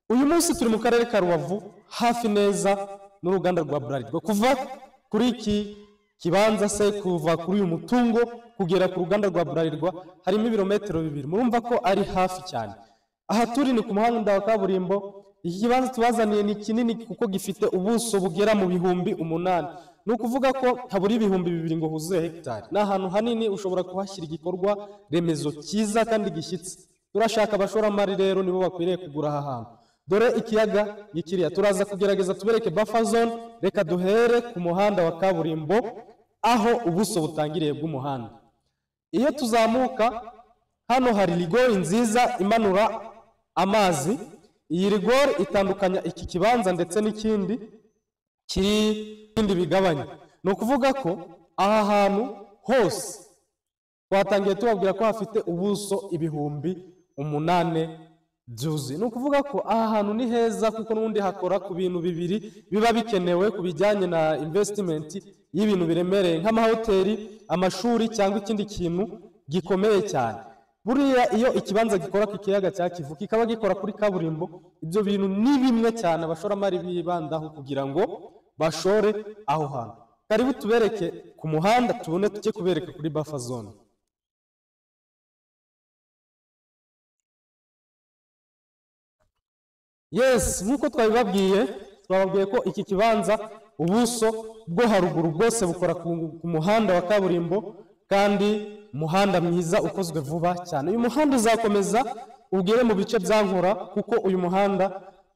uyu munsi turi mu karere ka Rubavu hafi neza n'uruganda rwa Bralirwa. Kuva kuri iki kibanza se kuva kuri uyu mutungo kugera ku ruganda rwa Bralirwa harimo ibirometero 2. Murumva ko ari hafi cyane. Aha turi ni ku muhanda wa kaburimbo. Iki kibanza tubazaniye ni kinini kuko gifite ubuso bugera mu bihumbi 8. Ni ukuvuga ko habura ibihumbi 2 ngo huzuye hegitari. Ni ahantu hanini ushobora kuhashyira igikorwa remezo cyiza kandi gishyitse. Turashaka abashoramari rero nibo bakwiriye kugura aha hantu. Dore ikiyaga gikiriya, turaza kugerageza tubereke buffer zone. Reka duhere ku muhanda wa kaburimbo aho ubuso butangiriye bw'umuhanda. Iyo tuzamuka hano hari rigori nziza imanura amazi. Iyi rigori itandukanya iki kibanza ndetse n'ikindi kindi bigabanya. Ni ukuvuga ko aha hantu hose twatangiye tubabwira ko hafite ubuso ibihumbi 8 byuzi. Ni ukuvuga ko aha hantu ni heza kuko n'ubundi hakora ku bintu bibiri biba bikenewe ku bijyanye na investment y'ibintu biremereye nk'amahoteli, amashuri cyangwa ikindi kintu gikomeye cyane. Buriya iyo ikibanza gikora ku kiyaga cya Kivu kikaba gikora kuri kaburimbo, ibyo bintu ni bimwe cyane abashoramari bibandaho kugira ngo bashore aho hantu. Karibu tubereke ku muhanda tubone tuke kubereka kuri buffer zone. Yes, nkuko twababwiye ko iki kibanza ubuso bwo haruguru bwose bukora ku muhanda wa kaburimbo kandi umuhanda mwiza ukozwe vuba cyane. Uyu muhanda uzakomeza ugere mu bice byankora kuko uyu muhanda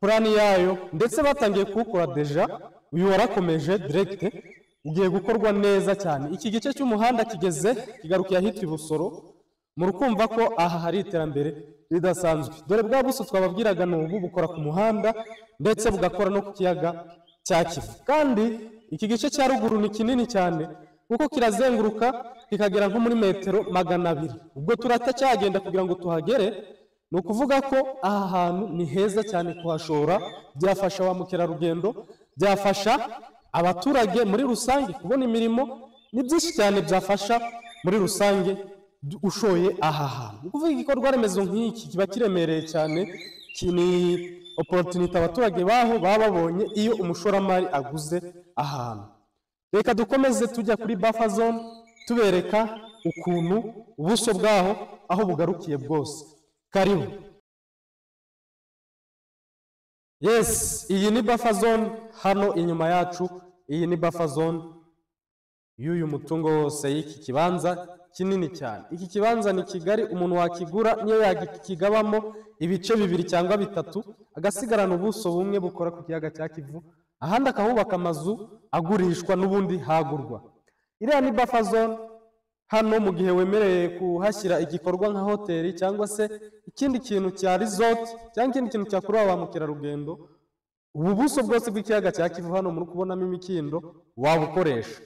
plani yayo ndetse batangiye kuwukora deja. Uyu warakomeje direct ugiye gukorwa neza cyane. Iki gice cy'umuhanda kigarukiye ahitwa Busoro. Murukumva ko aha hari iterambere ridasanzwe. Dore bwa buso twababwiraga n'ubu bukora ku muhanda ndetse bugakora no ku kiyaga cya Kivu. Kandi iki gice cya ruguru ni kinini cyane kuko kirazenguruka kikagera nko muri metero 200. Ubwo turatacyagenda kugira ngo tuhagere. Ni ukuvuga ko aha hantu ni heza cyane kuhashora. Byafasha wa mukerarugendo, byafasha abaturage muri rusange kubona imirimo. Ni byinshi cyane byafasha muri rusange ushoye aha hantu. Ni ukuvuga igikorwa remezo nk'iki kiba kiremereye cyane, kini opportunity abaturage baho baba babonye iyo umushoramari aguze ahantu. Reka dukomeze tujya kuri buffer zone tubereka ukuntu ubuso bwaho aho bugarukiye bwose. Karibu. Yes, iyi ni buffer zone hano inyuma yacu. Iyi ni buffer zone y'uyu mutungo wose y'iki kibanza kinini cyane. Iki kibanza ni kigari, umuntu wakigura niyo yakigabamo ibice 2 cyangwa 3 agasigarana ubuso bumwe bukora ku kiyaga cya Kivu, ahandi akahubaka amazu agurishwa n'ubundi hagurwa. Iriya ni buffer zone hano mu gihe wemereye kuhashyira igikorwa nka hoteli cyangwa se ikindi kintu cya resort cyangwa ikindi kintu cyakurura ba mukerarugendo. Ubu buso bwose bw'ikiyaga cya Kivu hano muri kubonamo imikindo wabukoresha.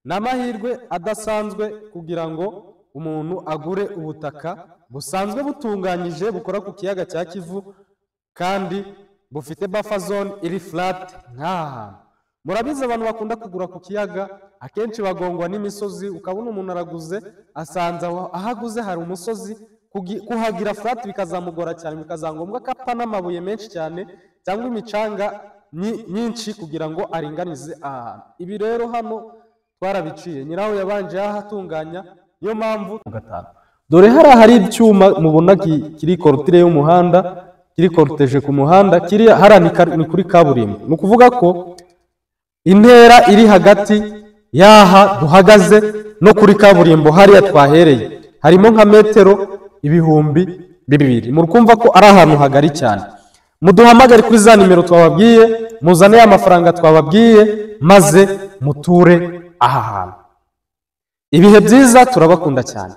N'amahirwe adasanzwe kugira ngo umuntu agure ubutaka busanzwe butunganyije bukora ku kiyaga cya Kivu kandi bufite buffer zone iri flat nk'aha. Murabizi abantu bakunda kugura ku kiyaga akenshi bagongwa n'imisozi, ukabona umuntu araguze asanze ahaguze hari umusozi, kuhagira flat bikazamugora cyane, bikazangombwa kapa n'amabuye menshi cyane cyangwa imicanga nyinshi kugira ngo aringanize ahantu. Ibi rero hano twarabiciye, nyiraho yabanje ahatunganya, niyo mpamvu gatanu. Dore hari icyuma mubona kiri korotire y'umuhanda, kiri koroteje ku muhanda, kiri ni kuri kaburimbo. Ni ukuvuga ko intera iri hagati yaha duhagaze no kuri kaburimbo hariya twahereye harimo nka metero 2,000. Murukumva ko ari ahantu hagari cyane. Muduhamagare kuri za nimero twababwiye, muzane y'amafaranga twababwiye maze muture aha hantu. Ibihe byiza, turabakunda cyane.